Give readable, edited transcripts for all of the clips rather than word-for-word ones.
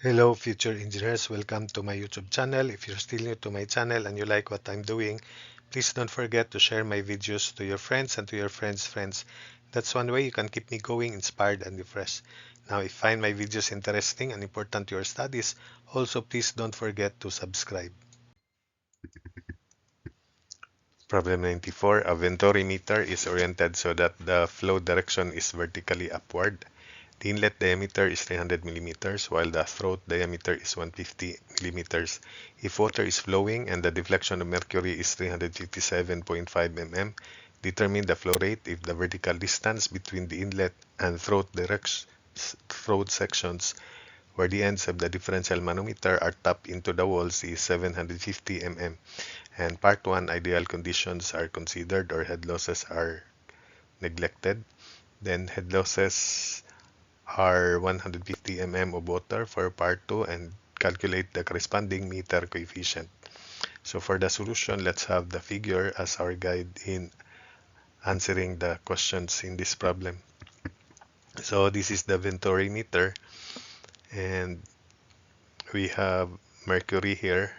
Hello future engineers, welcome to my YouTube channel. If you're still new to my channel and you like what I'm doing, please don't forget to share my videos to your friends and to your friends' friends. That's one way you can keep me going, inspired and refreshed. Now, if you find my videos interesting and important to your studies, also please don't forget to subscribe. Problem 94. A Venturi meter is oriented so that the flow direction is vertically upward. The inlet diameter is 300 millimeters, while the throat diameter is 150 millimeters. If water is flowing and the deflection of mercury is 357.5 mm, determine the flow rate if the vertical distance between the inlet and throat sections where the ends of the differential manometer are tapped into the walls is 750 mm. And part 1, ideal conditions are considered or head losses are neglected. Then head losses are 150 mm of water for part 2 and calculate the corresponding meter coefficient. So for the solution, let's have the figure as our guide in answering the questions in this problem. So this is the Venturi meter and we have mercury here,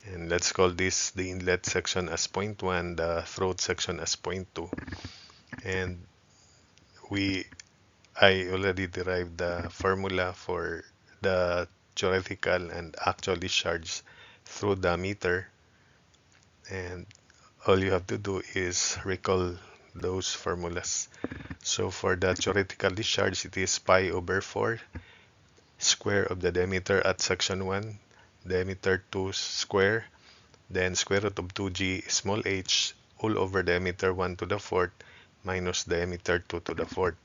and let's call this the inlet section as point 1, the throat section as point 2. And we I already derived the formula for the theoretical and actual discharge through the meter, and all you have to do is recall those formulas. So for the theoretical discharge, it is pi over 4 square of the diameter at section 1, diameter 2 square, then square root of 2g small h all over diameter 1 to the 4th minus diameter 2 to the 4th.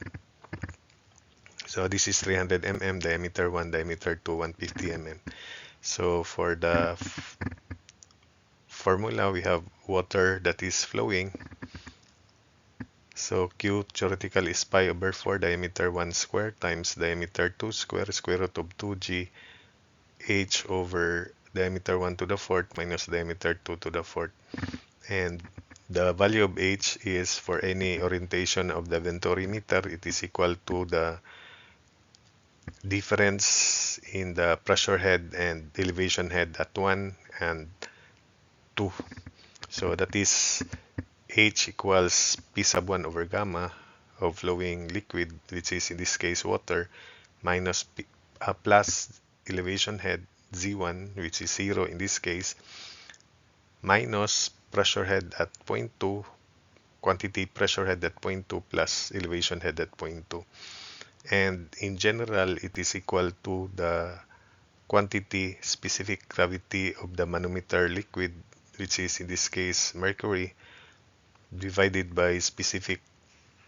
So this is 300 mm, diameter 1, diameter 2, 150 mm. So for the formula, we have water that is flowing. So Q theoretical is pi over 4 diameter 1 square times diameter 2 square, square root of 2g h over diameter 1 to the 4th minus diameter 2 to the 4th. And the value of h is for any orientation of the Venturi meter, it is equal to the difference in the pressure head and elevation head at 1 and 2. So that is H equals P sub 1 over gamma of flowing liquid, which is in this case water, minus plus elevation head Z1, which is 0 in this case, minus pressure head at point 2, quantity pressure head at point 2 plus elevation head at point 2. And in general, it is equal to the quantity specific gravity of the manometer liquid, which is in this case mercury, divided by specific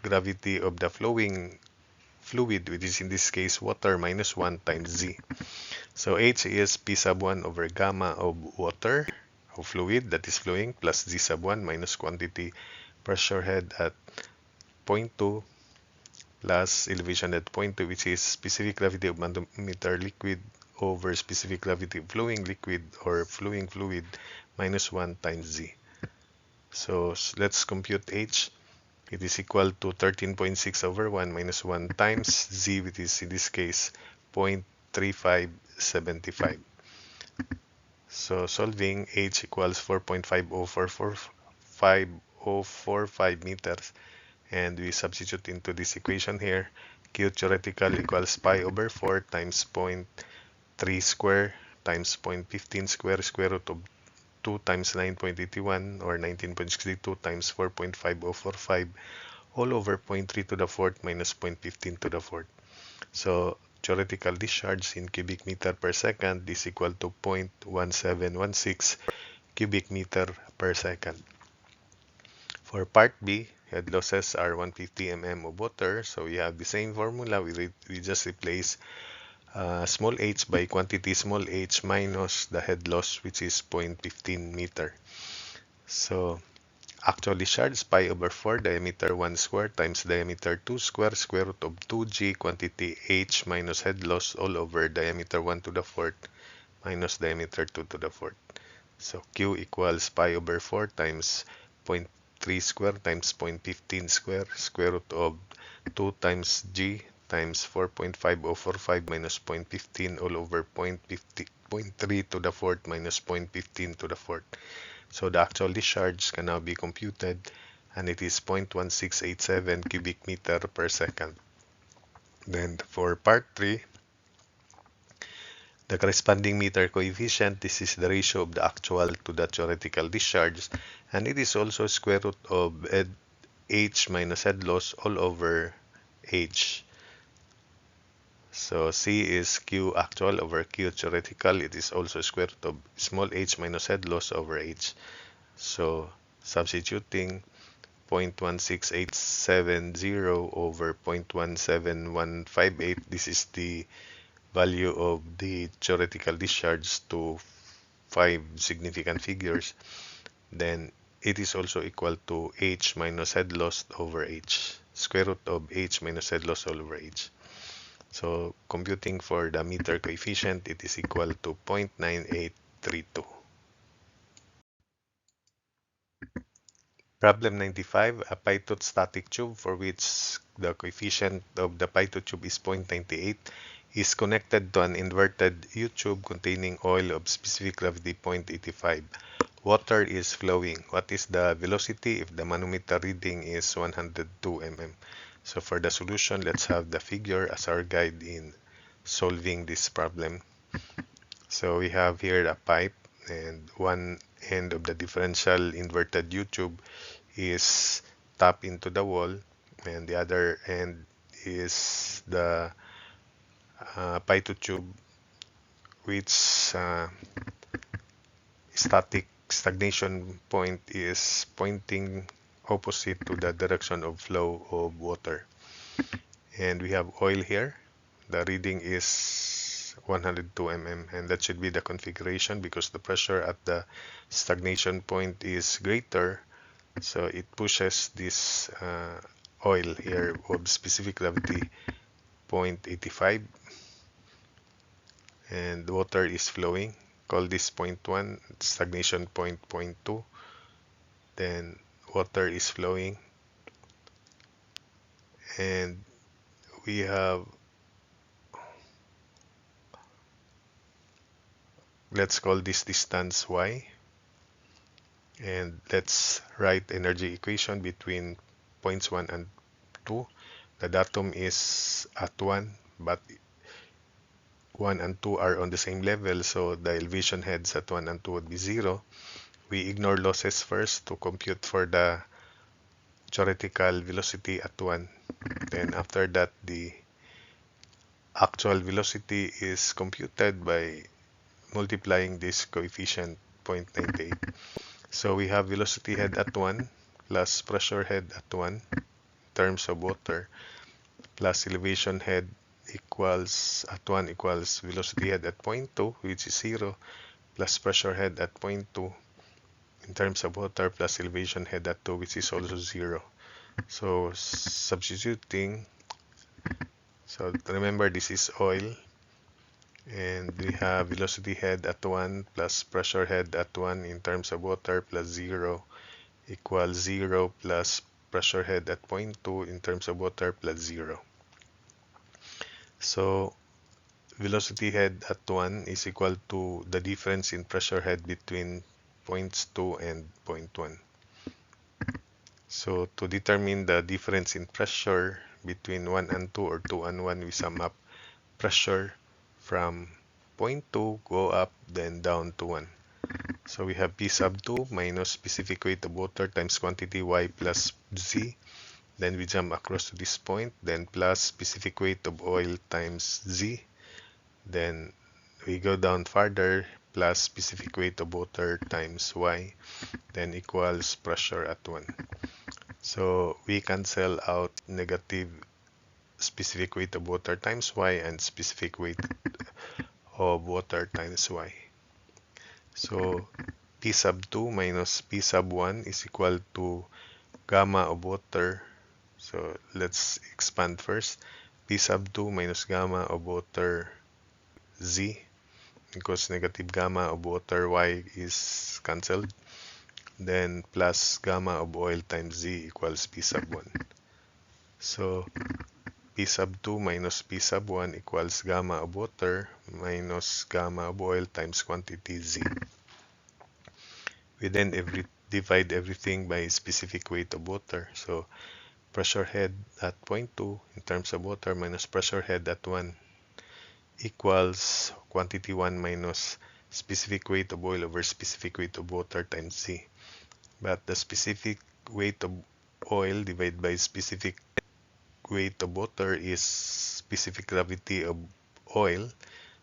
gravity of the flowing fluid, which is in this case water, minus 1 times z. So H is P sub 1 over gamma of water, of fluid that is flowing, plus Z sub 1 minus quantity pressure head at point 2 plus elevation at point 2, which is specific gravity of manometer liquid over specific gravity of flowing liquid or flowing fluid, minus 1 times Z. So let's compute H. It is equal to 13.6 over 1 minus 1 times Z, which is in this case 0.3575. So solving, H equals 4.50445 meters, and we substitute into this equation here. Q theoretical equals pi over 4 times zero point 0.3 square times zero point 0.15 square, square root of 2 times 9.81 or 19.62 times 4.5045 all over 0.3 to the 4th minus 0.15 to the 4th. So theoretical discharge in cubic meter per second is equal to 0.1716 cubic meter per second. For part B, head losses are 150 mm of water. So we have the same formula. We just replace small h by quantity small h minus the head loss, which is 0.15 meter. So actual discharge pi over 4 diameter 1 square times diameter 2 square, square root of 2g quantity h minus head loss all over diameter 1 to the 4th minus diameter 2 to the 4th. So Q equals pi over 4 times 0.3 square times 0.15 square, square root of 2 times g times 4.5045 minus 0.15 all over 0.3 to the fourth minus 0.15 to the fourth. So the actual discharge can now be computed, and it is 0.1687 cubic meter per second. Then for part 3, the corresponding meter coefficient, this is the ratio of the actual to the theoretical discharge, and it is also square root of H minus head loss all over H. So C is Q actual over Q theoretical. It is also square root of small h minus head loss over H. So substituting 0.16870 over 0.17158, this is the value of the theoretical discharge to 5 significant figures. Then it is also equal to h minus head loss over h, square root of h minus head loss all over h. So computing for the meter coefficient, it is equal to 0.9832. Problem 95, a Pitot-static tube for which the coefficient of the Pitot tube is 0.98 is connected to an inverted U-tube containing oil of specific gravity 0.85. Water is flowing. What is the velocity if the manometer reading is 102 mm? So for the solution, let's have the figure as our guide in solving this problem. So we have here a pipe, and one end of the differential inverted U-tube is tapped into the wall, and the other end is the Pitot tube, which stagnation point is pointing opposite to the direction of flow of water. And we have oil here. The reading is 102 mm, and that should be the configuration because the pressure at the stagnation point is greater. So it pushes this oil here of specific gravity 0.85, and water is flowing. Call this point 1, stagnation point 0.2. Then water is flowing, and we have, let's call this distance y, and let's write energy equation between points 1 and 2. The datum is at 1, but 1 and 2 are on the same level, so the elevation heads at 1 and 2 would be 0. We ignore losses first to compute for the theoretical velocity at 1. Then after that, the actual velocity is computed by multiplying this coefficient 0.98. So we have velocity head at 1 plus pressure head at 1 in terms of water, plus elevation head equals at 1 equals velocity head at 0.2, which is 0, plus pressure head at 0.2 in terms of water, plus elevation head at 2, which is also 0. So substituting, so remember this is oil, and we have velocity head at 1 plus pressure head at 1 in terms of water plus 0 equals 0 plus pressure head at 0.2 in terms of water plus 0. So velocity head at 1 is equal to the difference in pressure head between points 2 and point 1. So to determine the difference in pressure between 1 and 2 or 2 and 1, we sum up pressure from point 2, go up, then down to 1. So we have P sub 2 minus specific weight of water times quantity Y plus Z. Then we jump across to this point, then plus specific weight of oil times Z. Then we go down farther, plus specific weight of water times Y, then equals pressure at 1. So we cancel out negative specific weight of water times Y and specific weight of water times Y. So P sub 2 minus P sub 1 is equal to gamma of water. So let's expand first. P sub 2 minus gamma of water Z, because negative gamma of water Y is cancelled. Then plus gamma of oil times Z equals P sub 1. So P P sub 2 minus P sub 1 equals gamma of water minus gamma of oil times quantity Z. We then divide everything by specific weight of water. So pressure head at point 2 in terms of water minus pressure head at 1 equals quantity 1 minus specific weight of oil over specific weight of water times Z. But the specific weight of oil divided by specific weight of water is specific gravity of oil.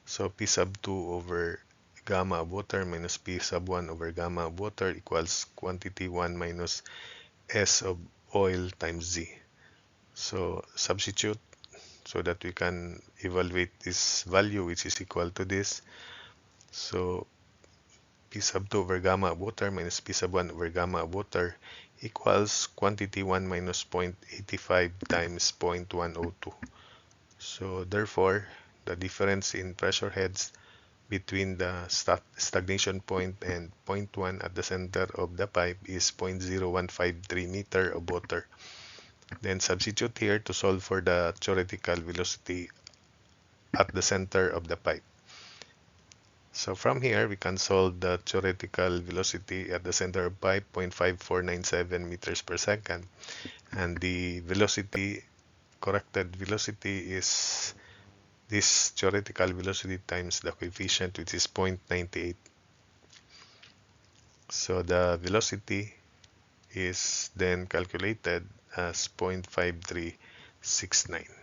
So P sub 2 over gamma of water minus P sub 1 over gamma of water equals quantity 1 minus S of oil times Z. So substitute so that we can evaluate this value, which is equal to this. So P sub 2 over gamma of water minus P sub 1 over gamma of water equals quantity 1 minus 0.85 times 0.102. So therefore, the difference in pressure heads between the stagnation point and point 1 at the center of the pipe is 0.0153 meter of water. Then substitute here to solve for the theoretical velocity at the center of the pipe. So from here, we can solve the theoretical velocity at the center of pipe, 0.5497 meters per second. And the velocity, corrected velocity is this theoretical velocity times the coefficient, which is 0.98. So the velocity is then calculated as 0.5369.